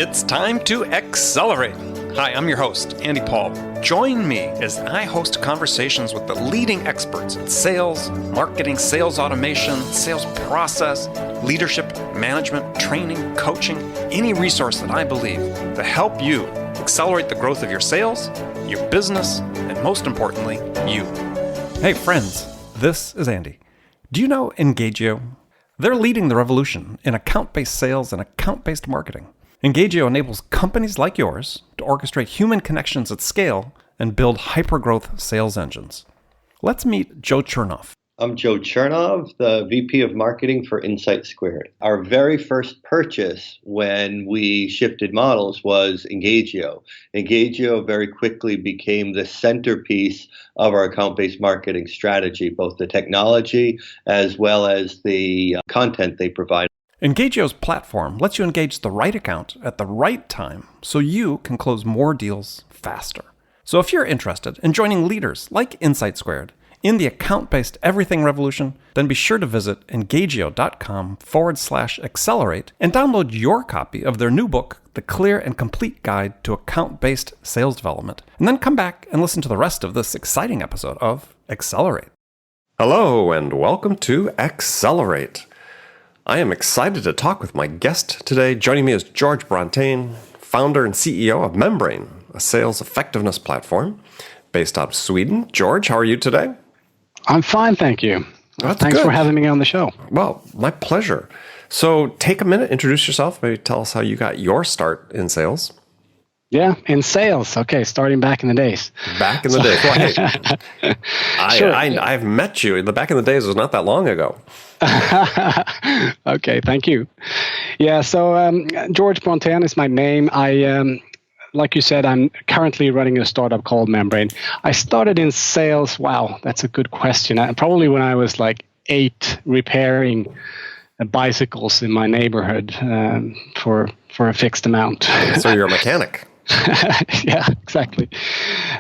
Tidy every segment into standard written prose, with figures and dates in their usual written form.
It's time to accelerate. Hi, I'm your host, Andy Paul. Join me as I host conversations with the leading experts in sales, marketing, sales automation, sales process, leadership, management, training, coaching, any resource that I believe to help you accelerate the growth of your sales, your business, and most importantly, you. Hey friends, this is Andy. Do you know Engagio? They're leading the revolution in account-based sales and account-based marketing. Engagio enables companies like yours to orchestrate human connections at scale and build hyper-growth sales engines. Let's meet Joe Chernoff. I'm Joe Chernoff, the VP of Marketing for Insight Squared. Our very first purchase when we shifted models was Engagio. Engagio very quickly became the centerpiece of our account-based marketing strategy, both the technology as well as the content they provide. Engagio's platform lets you engage the right account at the right time so you can close more deals faster. So if you're interested in joining leaders like Insight Squared in the account-based everything revolution, then be sure to visit engagio.com/accelerate and download your copy of their new book, The Clear and Complete Guide to Account-Based Sales Development. And then come back and listen to the rest of this exciting episode of Accelerate. Hello and welcome to Accelerate. I am excited to talk with my guest today. Joining me is George Brontén, founder and CEO of Membrane, a sales effectiveness platform based out of Sweden. George, how are you today? I'm fine, thank you. That's Thanks good. for having me on the show. Well, my pleasure. So take a minute, introduce yourself, maybe tell us how you got your start in sales. Yeah, in sales. Okay, starting back in the days. Back in the days. Well, hey, Sure. I've met you. Back in the days was not that long ago. Okay, thank you. Yeah, so George Brontén is my name. Like you said, I'm currently running a startup called Membrane. I started in sales. Wow, that's a good question. Probably when I was like 8, repairing bicycles in my neighborhood for a fixed amount. So you're a mechanic. Yeah, exactly.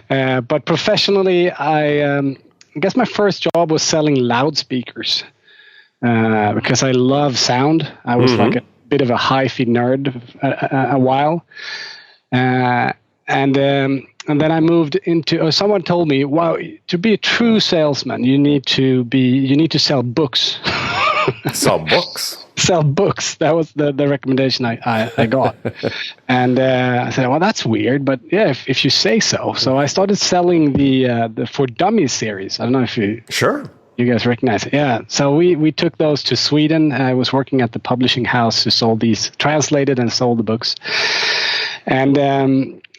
But professionally, I guess my first job was selling loudspeakers because I love sound. I was like a bit of a hi-fi nerd a while. And then I moved into. Someone told me, "Wow, to be a true salesman, you need to sell books." Sell books. Sell books. That was the recommendation I got. And I said, well, that's weird, but yeah, if you say so. So I started selling the For Dummies series. I don't know if you guys recognize it. Yeah. So we took those to Sweden. I was working at the publishing house who sold these, translated and sold the books. And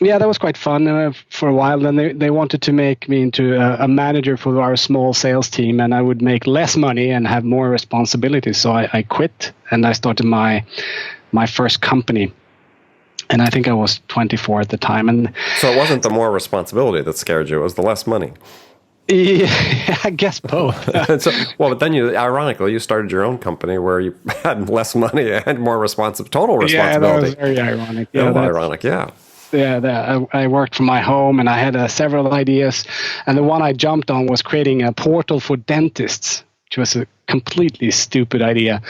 yeah, that was quite fun for a while. Then they wanted to make me into a manager for our small sales team, and I would make less money and have more responsibilities. So I quit, and I started my first company. And I think I was 24 at the time. And so it wasn't the more responsibility that scared you; it was the less money. Yeah, I guess both. But then ironically, you started your own company where you had less money and more total responsibility. Yeah, that was very ironic. Yeah, ironic, yeah. Yeah, I worked from my home, and I had several ideas. And the one I jumped on was creating a portal for dentists, which was a completely stupid idea.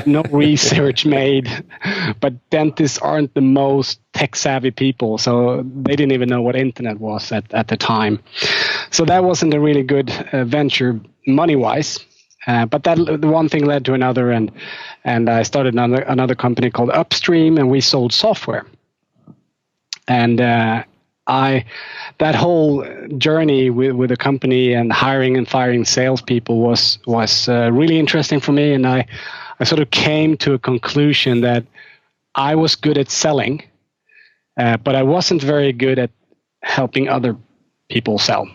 No research made, but dentists aren't the most tech-savvy people, so they didn't even know what internet was at the time. So that wasn't a really good venture money-wise. But the one thing led to another, and I started another company called Upstream, and we sold software. And that whole journey with the company and hiring and firing salespeople was really interesting for me. And I sort of came to a conclusion that I was good at selling, but I wasn't very good at helping other people sell.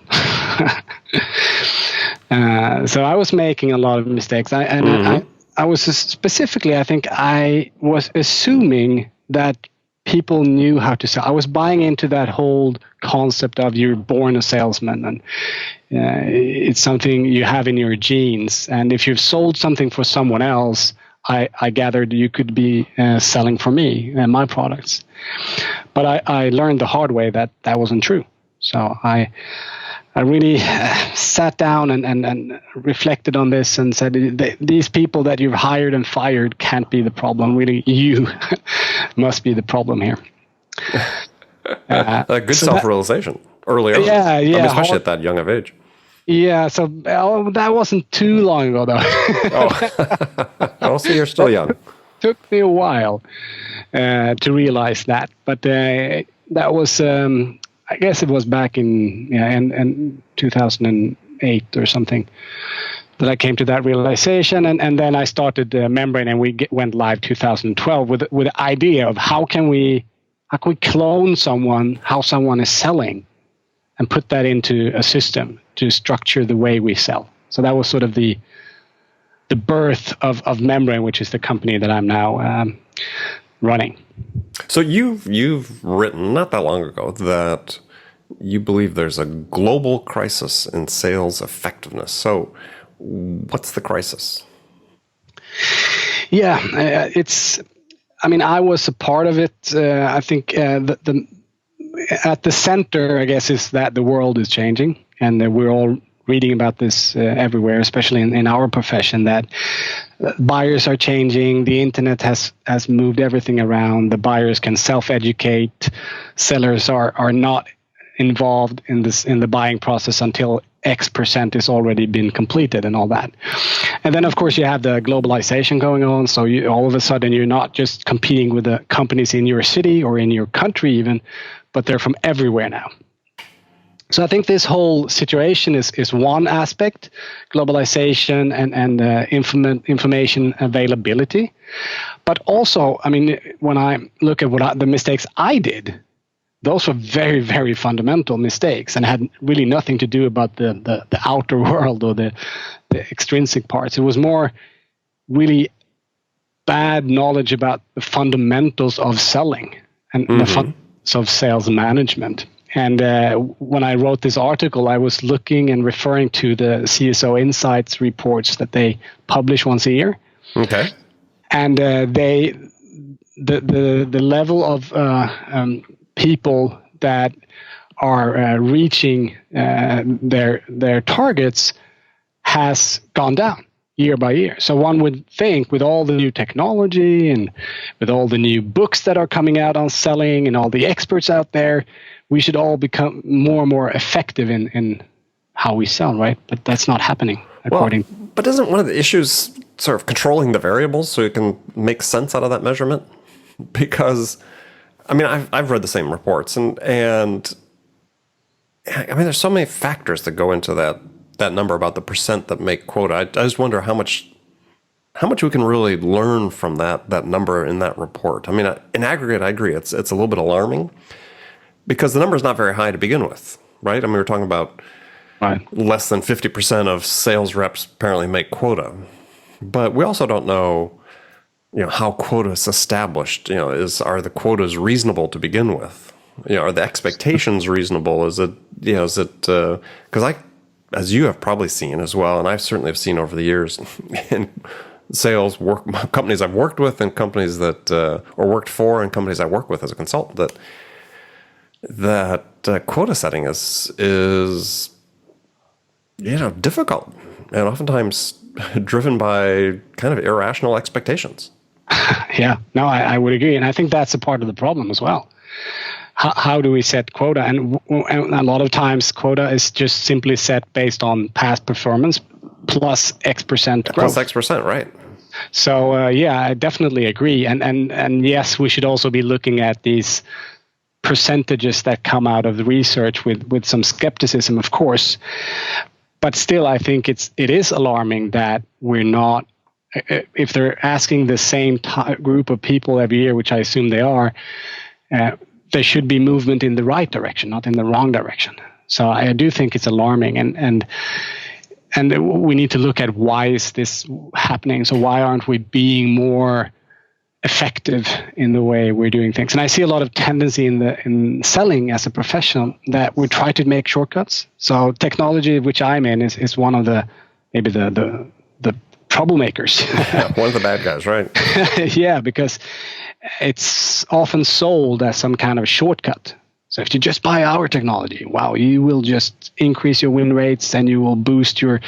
So I was making a lot of mistakes. I was specifically, I think I was assuming that people knew how to sell. I was buying into that whole concept of you're born a salesman, and it's something you have in your genes. And if you've sold something for someone else, I gathered you could be selling for me and my products. But I learned the hard way that wasn't true. So I I really sat down and reflected on this and said, these people that you've hired and fired can't be the problem. Really, you must be the problem here. A good self-realization early on. Yeah. I mean, especially at that young of age. Yeah, so that wasn't too long ago, though. Oh, so you're still young. Took me a while to realize that, but that was, I guess it was back in 2008 or something that I came to that realization, and then I started Membrane, and we went live 2012 with the idea of how can we clone someone, how someone is selling, and put that into a system to structure the way we sell. So that was sort of the birth of Membrane, which is the company that I'm now running. So you've written not that long ago that you believe there's a global crisis in sales effectiveness. So what's the crisis? Yeah, I was a part of it. I think at the center, I guess, is that the world is changing, and we're all reading about this everywhere, especially in our profession, that buyers are changing. The internet has moved everything around. The buyers can self-educate. Sellers are not involved in the buying process until X% has already been completed and all that. And then, of course, you have the globalization going on. So all of a sudden, you're not just competing with the companies in your city or in your country even, but they're from everywhere now. So I think this whole situation is one aspect, globalization and information availability. But also, I mean, when I look at the mistakes I did, those were very, very fundamental mistakes and had really nothing to do about the outer world or the extrinsic parts. It was more really bad knowledge about the fundamentals of selling and the fundamentals of sales management. And when I wrote this article, I was looking and referring to the CSO Insights reports that they publish once a year. Okay. And the level of people that are reaching their targets has gone down year by year. So one would think with all the new technology and with all the new books that are coming out on selling and all the experts out there, we should all become more and more effective in how we sell, right? But that's not happening But isn't one of the issues sort of controlling the variables so you can make sense out of that measurement? Because, I mean, I've read the same reports, and I mean, there's so many factors that go into that number about the percent that make quota. I just wonder how much we can really learn from that number in that report. I mean, in aggregate, I agree. It's a little bit alarming because the number is not very high to begin with, right? I mean, we're talking about less than 50% of sales reps apparently make quota, but we also don't know, how quota is established. Are the quotas reasonable to begin with? Are the expectations reasonable? Is it because as you have probably seen as well, and I certainly have seen over the years in sales companies I've worked with and companies that or worked for and companies I work with as a consultant, that quota setting is difficult and oftentimes driven by kind of irrational expectations. Yeah, no, I would agree, and I think that's a part of the problem as well. How do we set quota? And a lot of times quota is just simply set based on past performance plus X% growth. Plus X%, right. So, I definitely agree. And yes, we should also be looking at these percentages that come out of the research with some skepticism, of course. But still, I think it is alarming that we're not, if they're asking the same group of people every year, which I assume they are, there should be movement in the right direction, not in the wrong direction. So I do think it's alarming, and we need to look at why is this happening. So why aren't we being more effective in the way we're doing things? And I see a lot of tendency in selling as a professional that we try to make shortcuts. So technology, which I'm in, is one of the troublemakers. Yeah, one of the bad guys, right? Yeah, because it's often sold as some kind of shortcut. So if you just buy our technology, wow, you will just increase your win rates and you will boost your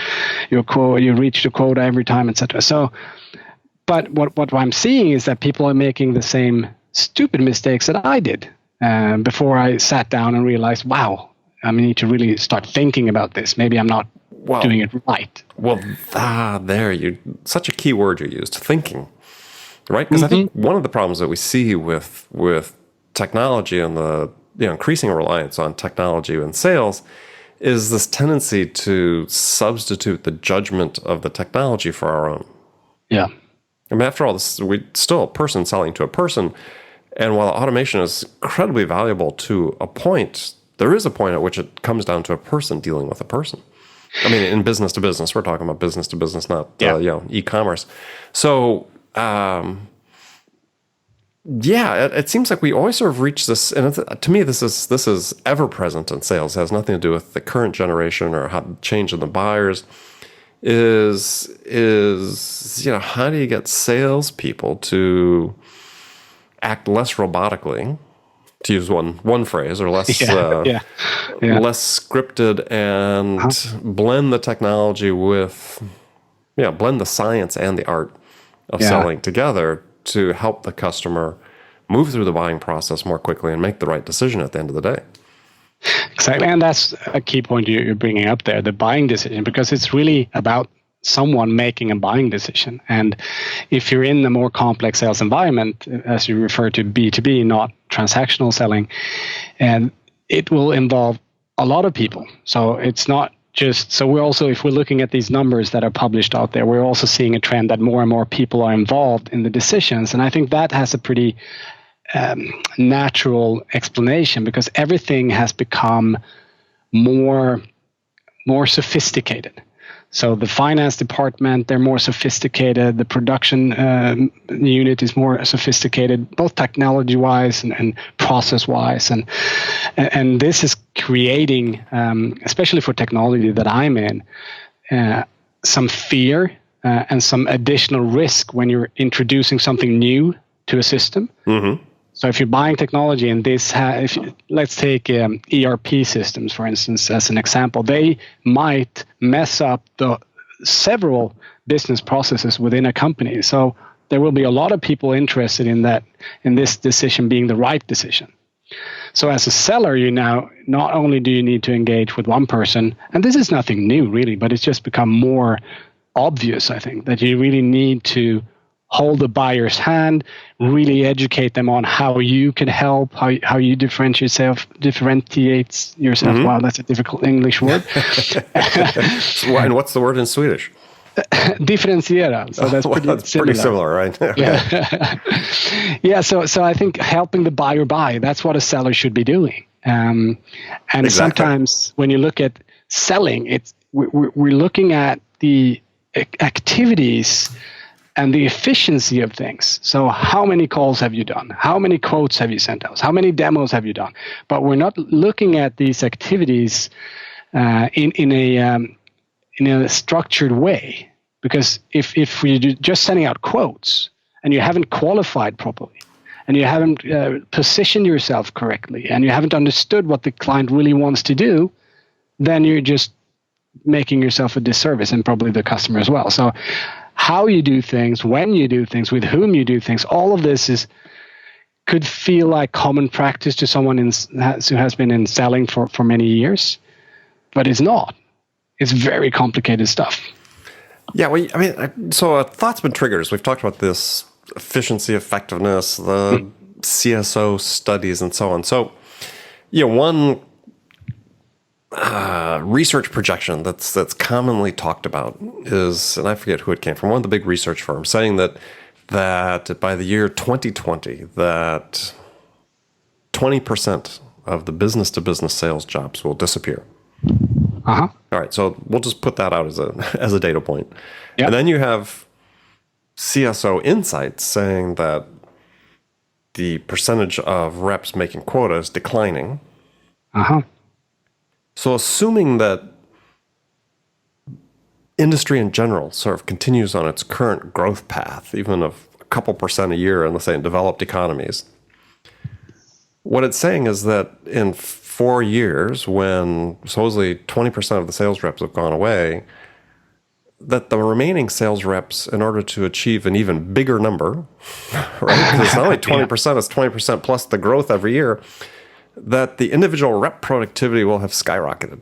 quota, you reach the quota every time, etc. So, but what I'm seeing is that people are making the same stupid mistakes that I did before I sat down and realized, wow, I need to really start thinking about this. Maybe I'm not doing it right. Well, such a key word you used, thinking, right? Because I think one of the problems that we see with technology and the increasing reliance on technology in sales is this tendency to substitute the judgment of the technology for our own. Yeah. I mean, after all, we're still a person selling to a person. And while automation is incredibly valuable to a point, there is a point at which it comes down to a person dealing with a person. I mean, in business to business, we're talking about business to business, not e-commerce. So, it seems like we always sort of reach this, and to me, this is ever present in sales. It has nothing to do with the current generation or how change in the buyers. Is how do you get salespeople to act less robotically, to use one phrase, or less less scripted, and blend the technology with blend the science and the art of selling together to help the customer move through the buying process more quickly and make the right decision at the end of the day. Exactly, and that's a key point you're bringing up there, the buying decision, because it's really about someone making a buying decision. And if you're in a more complex sales environment, as you refer to B2B, not transactional selling, and it will involve a lot of people. So it's not just, so we're also, if we're looking at these numbers that are published out there, we're also seeing a trend that more and more people are involved in the decisions. And I think that has a pretty natural explanation, because everything has become more sophisticated. So the finance department, they're more sophisticated. The production unit is more sophisticated, both technology-wise and process-wise. And this is creating, especially for technology that I'm in, some fear and some additional risk when you're introducing something new to a system. Mm-hmm. So if you're buying technology and let's take ERP systems, for instance, as an example, they might mess up the several business processes within a company. So there will be a lot of people interested in this decision being the right decision. So as a seller, not only do you need to engage with one person, and this is nothing new really, but it's just become more obvious, I think, that you really need to hold the buyer's hand, really educate them on how you can help, how you differentiate yourself. Wow, that's a difficult English word. And what's the word in Swedish? Differentiera. So that's pretty similar, right? Yeah. So I think helping the buyer buy, that's what a seller should be doing. And exactly. Sometimes when you look at selling, we're looking at the activities and the efficiency of things. So how many calls have you done? How many quotes have you sent out? How many demos have you done? But we're not looking at these activities in a structured way. Because if we're just sending out quotes and you haven't qualified properly, and you haven't positioned yourself correctly, and you haven't understood what the client really wants to do, then you're just making yourself a disservice, and probably the customer as well. So how you do things, when you do things, with whom you do things, all of this could feel like common practice to someone who has been in selling for many years, but it's not. It's very complicated stuff. Yeah, well, I mean, so thoughts and triggers. We've talked about this efficiency, effectiveness, the CSO studies, and so on. So, one research projection that's commonly talked about is, and I forget who it came from, one of the big research firms, saying that by the year 2020, that 20% of the business-to-business sales jobs will disappear. Uh-huh. All right, so we'll just put that out as a data point. Yep. And then you have CSO Insights saying that the percentage of reps making quota is declining. Uh-huh. So assuming that industry in general sort of continues on its current growth path, even of a couple % a year in, let's say, in developed economies, what it's saying is that in 4 years, when supposedly 20% of the sales reps have gone away, that the remaining sales reps, in order to achieve an even bigger number, right? Because it's not only 20%, it's 20% plus the growth every year, that the individual rep productivity will have skyrocketed.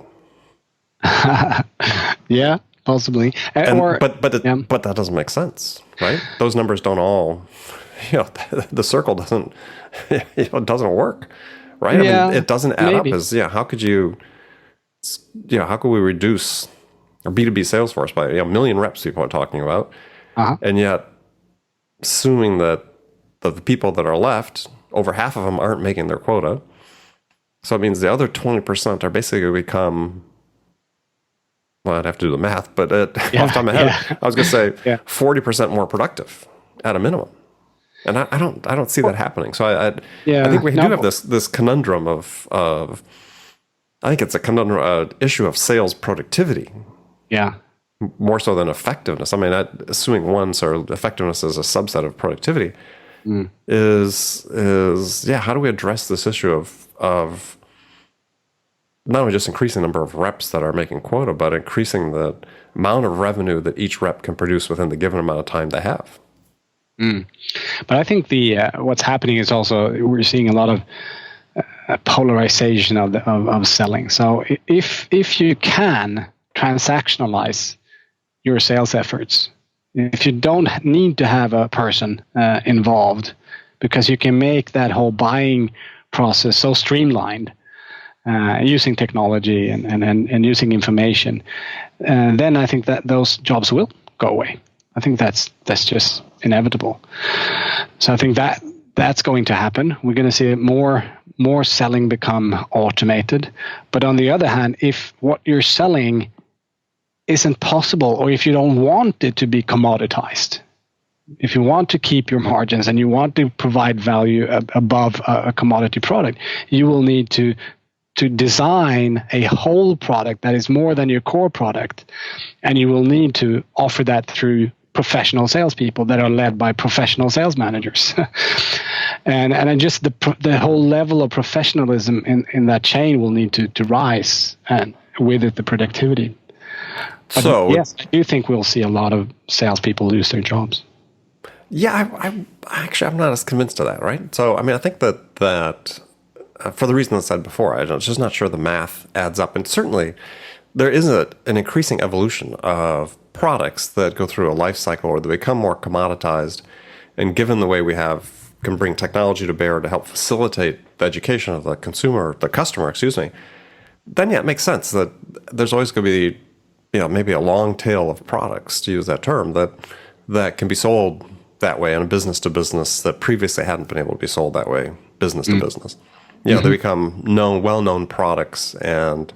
Yeah, possibly. But that doesn't make sense, right? Those numbers don't all, the circle doesn't, doesn't work, right? I mean, it doesn't add up as, how could we reduce our B2B sales force by a million reps people are talking about, and yet assuming that the people that are left, over half of them aren't making their quota. So it means the other 20% are basically going to become, well, I'd have to do the math, but off the top of my head, I was going to say 40% more productive at a minimum. And I don't see that happening. So I think we do have this conundrum of I think it's a conundrum issue of sales productivity. Yeah. More so than effectiveness. I mean, assuming one sort of effectiveness is a subset of productivity, is how do we address this issue of not only just increasing the number of reps that are making quota, but increasing the amount of revenue that each rep can produce within the given amount of time they have? But I think what's happening is also we're seeing a lot of polarization of selling. So if you can transactionalize your sales efforts, if you don't need to have a person involved, because you can make that whole buying process so streamlined using technology and using information, then I think that those jobs will go away. I think that's just inevitable. So I think that's going to happen. We're going to see more selling become automated. But on the other hand, if what you're selling isn't possible, or if you don't want it to be commoditized, if you want to keep your margins and you want to provide value above a commodity product, you will need to design a whole product that is more than your core product, and you will need to offer that through professional salespeople that are led by professional sales managers, and just the whole level of professionalism in that chain will need to rise, and with it the productivity. But so yes, I do think we'll see a lot of salespeople lose their jobs. Yeah, I'm not as convinced of that, right? So I mean, I think that for the reason I said before, I'm just not sure the math adds up, and certainly there is an increasing evolution of products that go through a life cycle or they become more commoditized. And given the way we can bring technology to bear to help facilitate the education of the customer, then it makes sense that there's always going to be, maybe a long tail of products, to use that term, that can be sold that way in a business to business that previously hadn't been able to be sold that way, business to business. They become well-known products, and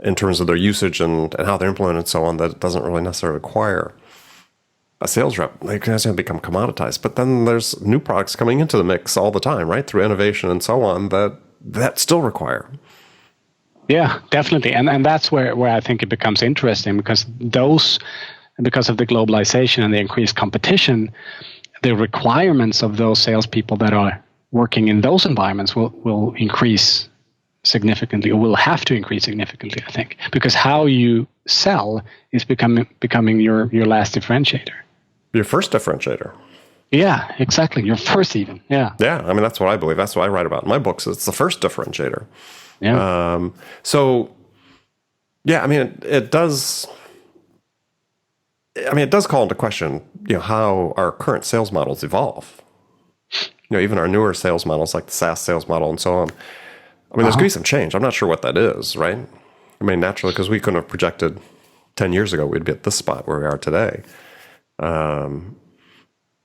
in terms of their usage and how they're implemented and so on, that doesn't really necessarily require a sales rep. They can become commoditized. But then there's new products coming into the mix all the time, right? Through innovation and so on, that still require. Yeah, definitely. And that's where I think it becomes interesting, because of the globalization and the increased competition, the requirements of those salespeople that are working in those environments will increase significantly, or will have to increase significantly, I think, because how you sell is becoming your last differentiator. Your first differentiator. Yeah, exactly. Your first even. Yeah. Yeah, I mean, that's what I believe. That's what I write about in my books. It's the first differentiator. Yeah. So, yeah, I mean, it does call into question, how our current sales models evolve. Even our newer sales models, like the SaaS sales model and so on. I mean, there's going to be some change. I'm not sure what that is, right? I mean, naturally, because we couldn't have projected 10 years ago we'd be at this spot where we are today. But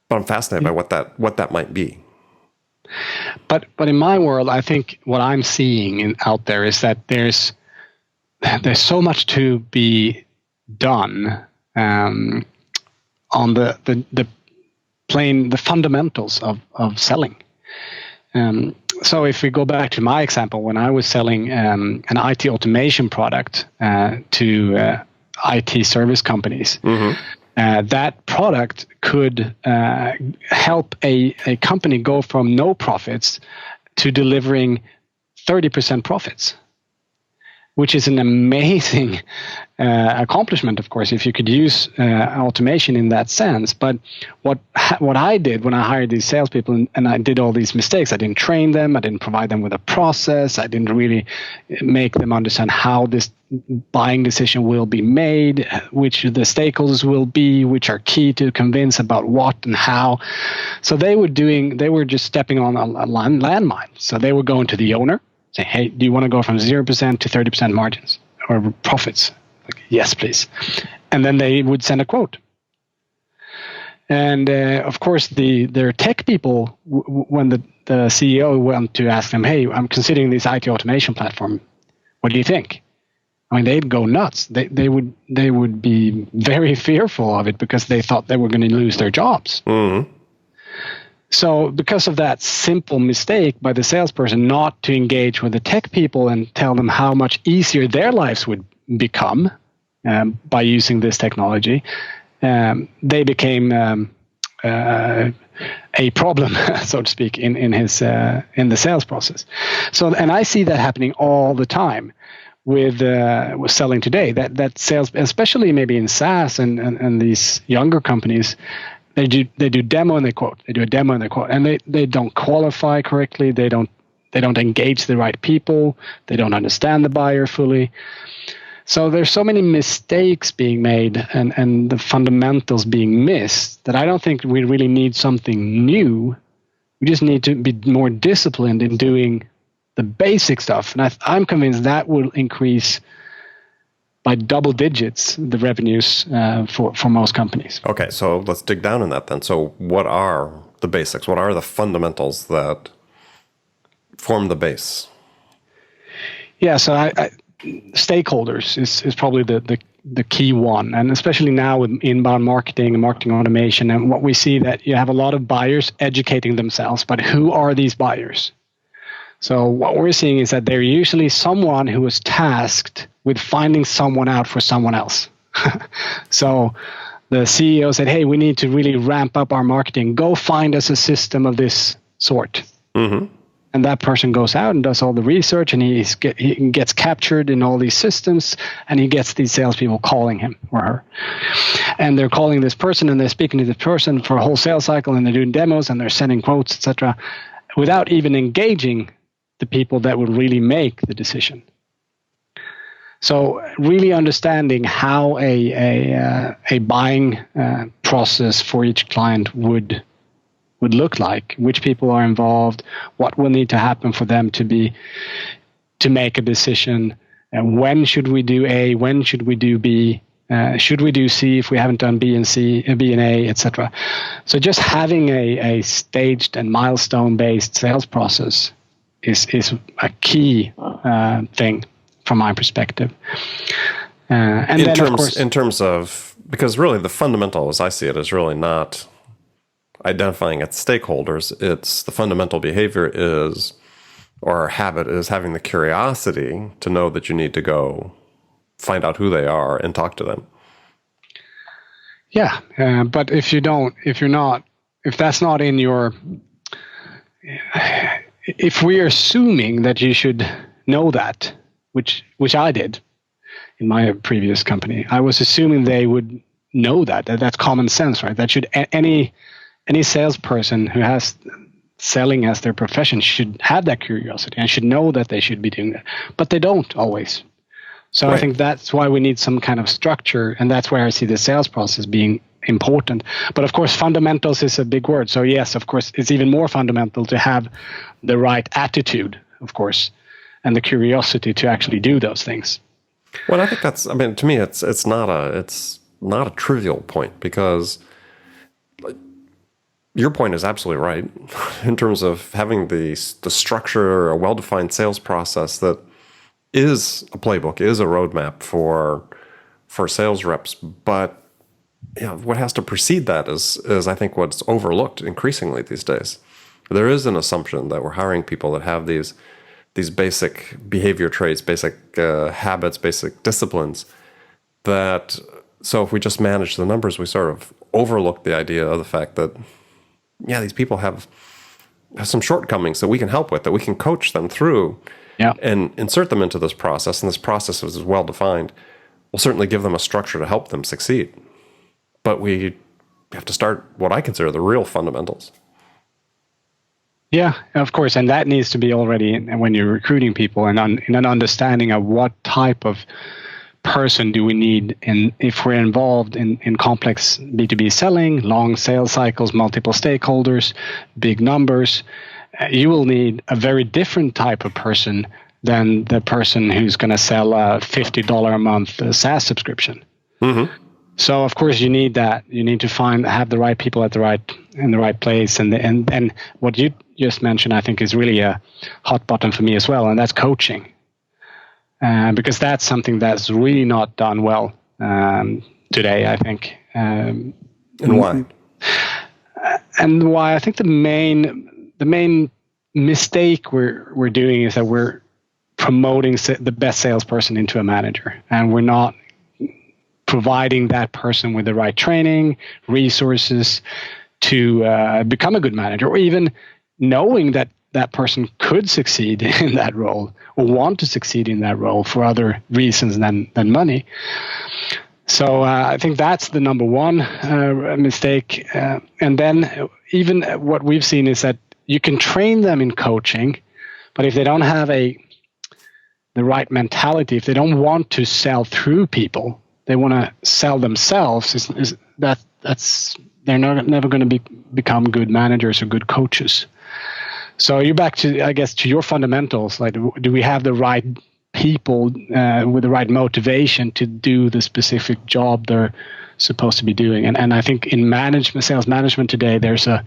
I'm fascinated by what that might be. But in my world, I think what I'm seeing out there is that there's so much to be done on the fundamentals of selling. So if we go back to my example, when I was selling an IT automation product to IT service companies, that product could help a company go from no profits to delivering 30% profits, which is an amazing accomplishment, of course, if you could use automation in that sense. But what I did when I hired these salespeople and I did all these mistakes, I didn't train them, I didn't provide them with a process, I didn't really make them understand how this buying decision will be made, which the stakeholders will be, which are key to convince about what and how. So they were just stepping on a landmine. So they were going to the owner, say, hey, do you want to go from 0% to 30% margins or profits? Like, yes, please. And then they would send a quote. And of course, their tech people, when the CEO went to ask them, hey, I'm considering this IT automation platform. What do you think? I mean, they'd go nuts. They would be very fearful of it because they thought they were going to lose their jobs. Mm-hmm. So because of that simple mistake by the salesperson not to engage with the tech people and tell them how much easier their lives would become by using this technology, they became a problem, so to speak, in the sales process. So, and I see that happening all the time with selling today. That sales, especially maybe in SaaS and these younger companies. They do demo and they quote. They do a demo and they quote, and they don't qualify correctly. They don't engage the right people. They don't understand the buyer fully. So there's so many mistakes being made and the fundamentals being missed that I don't think we really need something new. We just need to be more disciplined in doing the basic stuff, and I'm convinced that will increase by double digits the revenues for most companies. Okay, so let's dig down in that then. So what are the basics? What are the fundamentals that form the base? Yeah, so stakeholders is probably the key one, and especially now with inbound marketing and marketing automation, and what we see that you have a lot of buyers educating themselves, but who are these buyers? So what we're seeing is that they're usually someone who was tasked with finding someone out for someone else. So the CEO said, hey, we need to really ramp up our marketing. Go find us a system of this sort. Mm-hmm. And that person goes out and does all the research, and he gets captured in all these systems, and he gets these salespeople calling him or her. And they're calling this person, and they're speaking to this person for a whole sales cycle, and they're doing demos, and they're sending quotes, etc., without even engaging the people that would really make the decision. So really understanding how a buying process for each client would look like, which people are involved, what will need to happen for them to make a decision, and when should we do A, when should we do B, should we do C if we haven't done B and A, etc. So just having a staged and milestone-based sales process is a key thing from my perspective. And in then, terms, of course, in terms of, because really the fundamental, as I see it, is really not identifying its stakeholders. It's the fundamental behavior is, or habit is, having the curiosity to know that you need to go find out who they are and talk to them. Yeah, but if that's not in your, if we're assuming that you should know that, which I did in my previous company, I was assuming they would know that's common sense, right? That should any salesperson who has selling as their profession should have that curiosity and should know that they should be doing that, but they don't always. So right. I think that's why we need some kind of structure, and that's where I see the sales process being important. But of course, fundamentals is a big word. So yes, of course, it's even more fundamental to have the right attitude, of course, and the curiosity to actually do those things. Well, I think that's, I mean, to me, it's not a trivial point, because your point is absolutely right in terms of having the structure, a well-defined sales process that is a playbook, is a roadmap for sales reps. But what has to precede that is I think what's overlooked increasingly these days. There is an assumption that we're hiring people that have these basic behavior traits, basic habits, basic disciplines. That so if we just manage the numbers, we sort of overlook the idea of the fact that these people have have some shortcomings that we can help with, that we can coach them through, and insert them into this process, and this process is well defined, we'll certainly give them a structure to help them succeed. But we have to start what I consider the real fundamentals. Yeah, of course, and that needs to be already when you're recruiting people, and in an understanding of what type of person do we need, and if we're involved in complex B2B selling, long sales cycles, multiple stakeholders, big numbers, you will need a very different type of person than the person who's going to sell a $50 a month SaaS subscription. Mm-hmm. So of course you need that. You need to have the right people in the right place, and what you just mentioned, I think, is really a hot button for me as well, and that's coaching. Because that's something that's really not done well today, I think. And why? And why? I think the main mistake we're doing is that we're promoting the best salesperson into a manager, and we're not providing that person with the right training, resources to become a good manager, or even knowing that that person could succeed in that role or want to succeed in that role for other reasons than money. So I think that's the number one mistake. And then even what we've seen is that you can train them in coaching, but if they don't have the right mentality, if they don't want to sell through people, they want to sell themselves, they're never going to become good managers or good coaches. So you're back to, I guess, to your fundamentals. Like, do we have the right people with the right motivation to do the specific job they're supposed to be doing? And I think in sales management today, there's a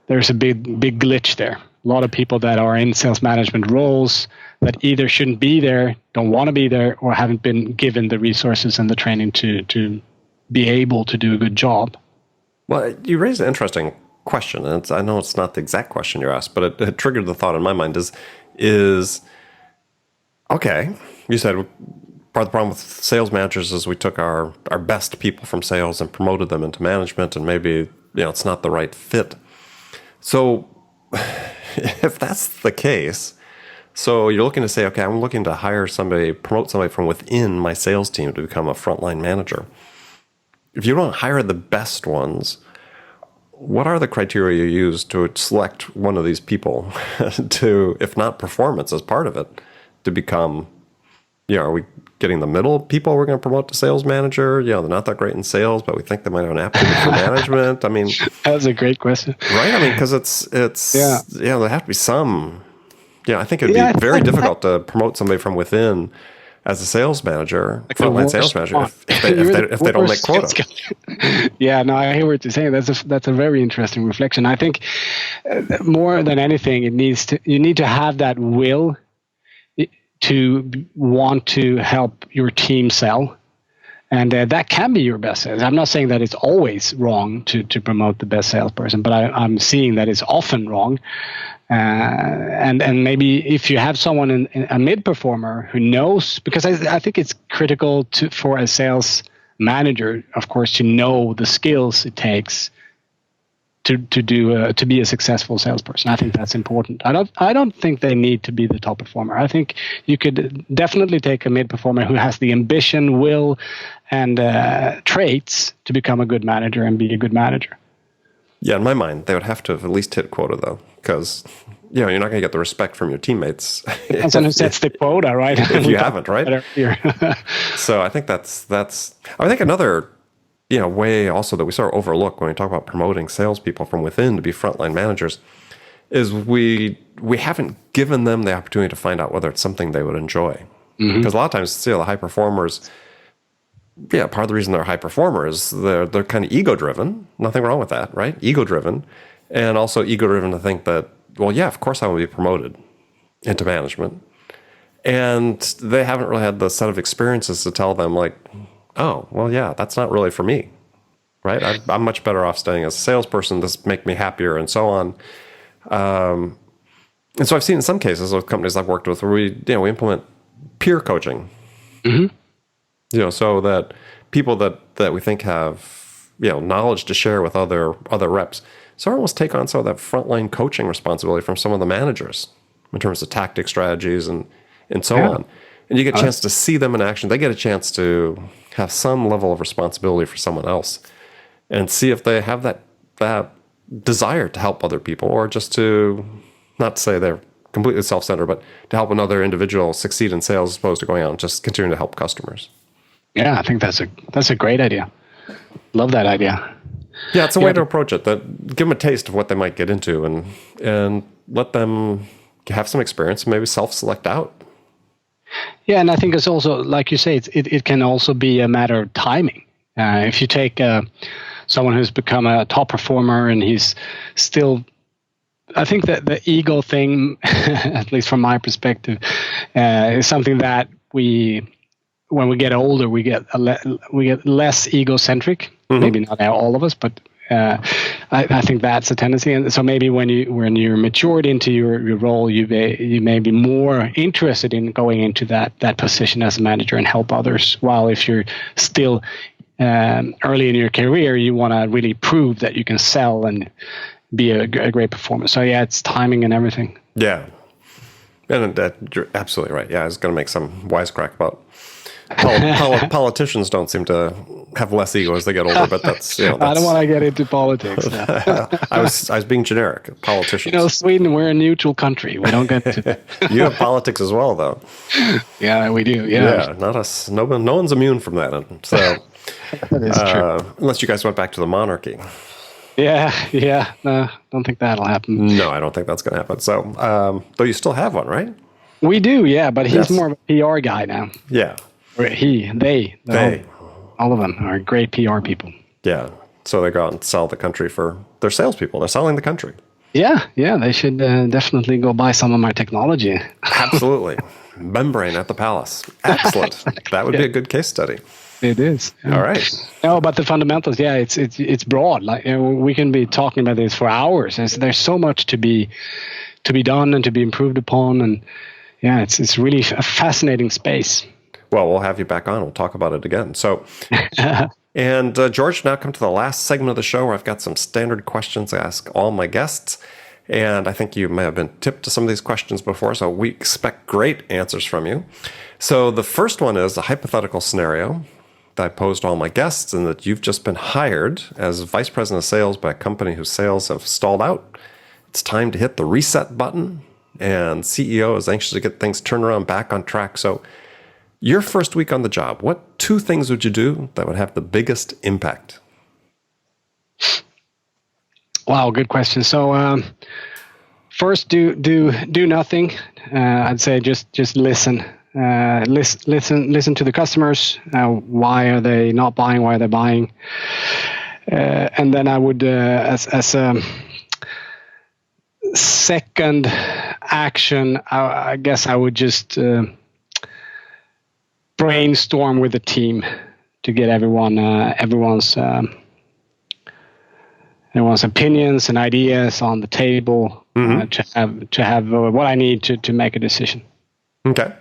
big glitch there. A lot of people that are in sales management roles that either shouldn't be there, don't want to be there, or haven't been given the resources and the training to be able to do a good job. Well, you raised an interesting question, and I know it's not the exact question you asked, but it triggered the thought in my mind is okay, you said part of the problem with sales managers is we took our best people from sales and promoted them into management, and maybe it's not the right fit. So if that's the case, so you're looking to say, okay, I'm looking to promote somebody from within my sales team to become a frontline manager. If you don't hire the best ones, what are the criteria you use to select one of these people to, if not performance as part of it, to become, are we getting the middle people we're going to promote to sales manager? They're not that great in sales, but we think they might have an aptitude for management. I mean, that's a great question. Right? I mean, because it's there have to be some, I think it would be very difficult to promote somebody from within as a sales manager, like frontline sales manager, if they don't make quota. Yeah, no, I hear what you're saying. That's a very interesting reflection. I think more than anything, you need to have that will to want to help your team sell, and that can be your best sales. I'm not saying that it's always wrong to promote the best salesperson, but I'm seeing that it's often wrong. And maybe if you have someone a mid performer who knows, because I think it's critical for a sales manager, of course, to know the skills it takes to be a successful salesperson. I think that's important. I don't think they need to be the top performer. I think you could definitely take a mid performer who has the ambition, will, and traits to become a good manager and be a good manager. Yeah, in my mind, they would have to have at least hit quota, though, because you're not going to get the respect from your teammates. Depends on who sets the quota, right? If you haven't, right? So I think that's. I think another way also that we sort of overlook when we talk about promoting salespeople from within to be frontline managers is we haven't given them the opportunity to find out whether it's something they would enjoy. Because a lot of times, the high performers. Yeah, part of the reason they're high performers, they're kind of ego-driven. Nothing wrong with that, right? Ego-driven. And also ego-driven to think that, well, yeah, of course I want to be promoted into management. And they haven't really had the set of experiences to tell them, like, oh, well, yeah, that's not really for me, right? I'm much better off staying as a salesperson. This make me happier and so on. And so I've seen in some cases with companies I've worked with where we implement peer coaching. Mm-hmm. So that people that we think have knowledge to share with other reps, So I almost take on some of that frontline coaching responsibility from some of the managers in terms of tactic strategies and so on. And you get a chance to see them in action. They get a chance to have some level of responsibility for someone else and see if they have that desire to help other people, or just to, not to say they're completely self-centered, but to help another individual succeed in sales as opposed to going out and just continuing to help customers. Yeah, I think that's a great idea. Love that idea. Yeah, it's a way to approach it. That give them a taste of what they might get into, and let them have some experience and maybe self-select out. Yeah, and I think it's also, like you say, it can also be a matter of timing. If you take someone who's become a top performer and he's still, I think that the ego thing, at least from my perspective, is something that when we get older, we get less egocentric. Mm-hmm. Maybe not all of us, but I think that's a tendency. And so maybe when you're matured into your role, you may be more interested in going into that position as a manager and help others. While if you're still early in your career, you want to really prove that you can sell and be a great performer. So yeah, it's timing and everything. Yeah, and you're absolutely right. Yeah, I was going to make some wisecrack about politicians don't seem to have less ego as they get older, but that's I don't want to get into politics. I was being generic. Politicians. Sweden, we're a neutral country. We don't get to. You have politics as well, though. Yeah, we do. Yeah, not us. No one's immune from that. So that is true. Unless you guys went back to the monarchy. Yeah. No, don't think that'll happen. No, I don't think that's going to happen. So, though you still have one, right? We do, yeah, but he's more of a PR guy now. Yeah. They. All of them are great PR people. Yeah. So they go out and sell the country for their salespeople. They're selling the country. Yeah. They should definitely go buy some of my technology. Absolutely. Membrane at the Palace. Excellent. That would be a good case study. It is. Yeah. All right. No, but the fundamentals, yeah, it's broad. Like we can be talking about this for hours. There's so much to be done and to be improved upon, and yeah, it's really a fascinating space. Well, we'll have you back on. We'll talk about it again. So, and George, now come to the last segment of the show where I've got some standard questions to ask all my guests. And I think you may have been tipped to some of these questions before, so we expect great answers from you. So the first one is a hypothetical scenario that I posed to all my guests, and that you've just been hired as vice president of sales by a company whose sales have stalled out. It's time to hit the reset button, and CEO is anxious to get things turned around, back on track. So your first week on the job, what 2 things would you do that would have the biggest impact? Wow, good question. So first, do nothing. I'd say just listen. Listen to the customers. Why are they not buying? Why are they buying? And then I would, as a second action, I guess I would just brainstorm with the team to get everyone's opinions and ideas on the table, to have what I need to make a decision. Okay.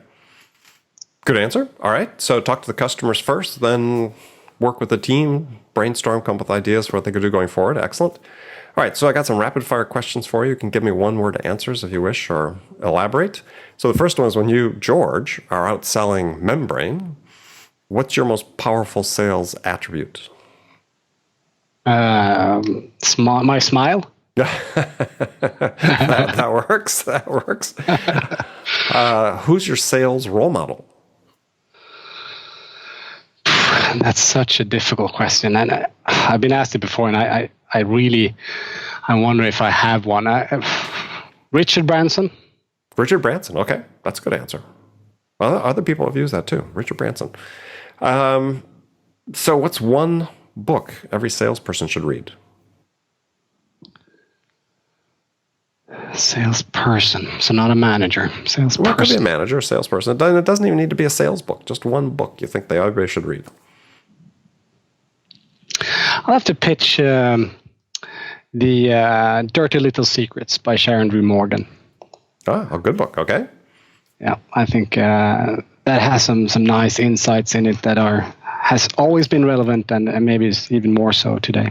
Good answer. All right. So talk to the customers first, then work with the team, brainstorm, come up with ideas for what they could do going forward. Excellent. All right. So I got some rapid fire questions for you. You can give me one word answers if you wish, or elaborate. So the first one is, when you, George, are out selling Membrane, what's your most powerful sales attribute? My smile. that works. That works. Who's your sales role model? That's such a difficult question, and I've been asked it before, and I wonder if I have one. Richard Branson. Richard Branson. Okay, that's a good answer. Well, other people have used that too. Richard Branson. So, what's one book every salesperson should read? Salesperson. So not a manager. Salesperson. Well, it could be a manager, a salesperson. It doesn't even need to be a sales book. Just one book you think everybody should read. I'll have to pitch the Dirty Little Secrets by Sharon Drew Morgan. Ah, a good book. Okay. Yeah, I think that has some nice insights in it that has always been relevant and maybe is even more so today.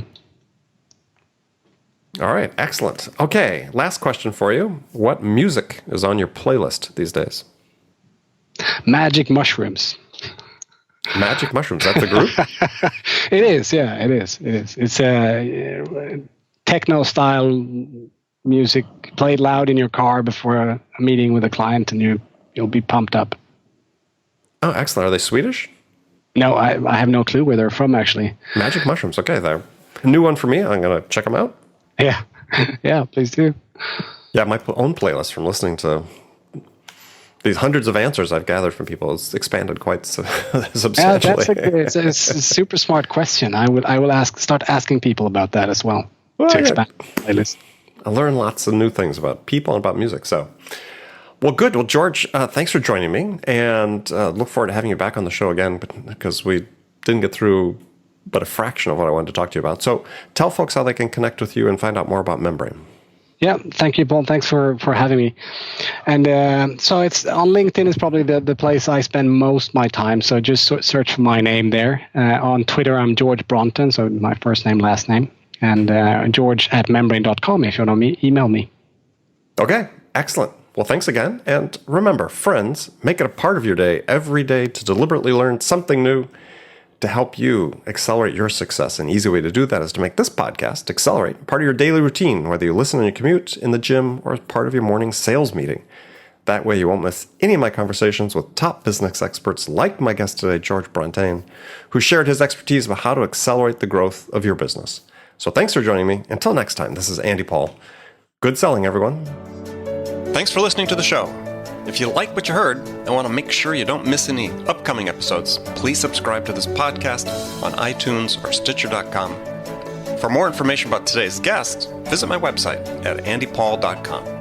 All right, excellent. Okay, last question for you. What music is on your playlist these days? Magic Mushrooms. Magic Mushrooms, that's a group? It is, yeah, it is. It is. It's a techno style music played loud in your car before a meeting with a client, and you'll be pumped up. Oh, excellent. Are they Swedish? No, I have no clue where they're from, actually. Magic Mushrooms. Okay, they're a new one for me. I'm going to check them out. Yeah, yeah, please do. Yeah, my own playlist from listening to these hundreds of answers I've gathered from people has expanded quite substantially. Yeah, it's a super smart question. I will start asking people about that as well, to expand the playlist. I learn lots of new things about people and about music. So, well, good. Well, George, thanks for joining me, and look forward to having you back on the show again, because we didn't get through but a fraction of what I wanted to talk to you about. So tell folks how they can connect with you and find out more about Membrane. Yeah, thank you, Paul. Thanks for having me. And so it's on LinkedIn is probably the place I spend most of my time. So just search for my name there. On Twitter, I'm George Brontén, so my first name, last name. And george@membrane.com if you want to email me. Okay, excellent. Well, thanks again. And remember, friends, make it a part of your day every day to deliberately learn something new to help you accelerate your success. An easy way to do that is to make this podcast, Accelerate, part of your daily routine, whether you listen on your commute, in the gym, or as part of your morning sales meeting. That way you won't miss any of my conversations with top business experts like my guest today, George Brontén, who shared his expertise about how to accelerate the growth of your business. So thanks for joining me. Until next time, this is Andy Paul. Good selling, everyone. Thanks for listening to the show. If you like what you heard and want to make sure you don't miss any upcoming episodes, please subscribe to this podcast on iTunes or Stitcher.com. For more information about today's guest, visit my website at andypaul.com.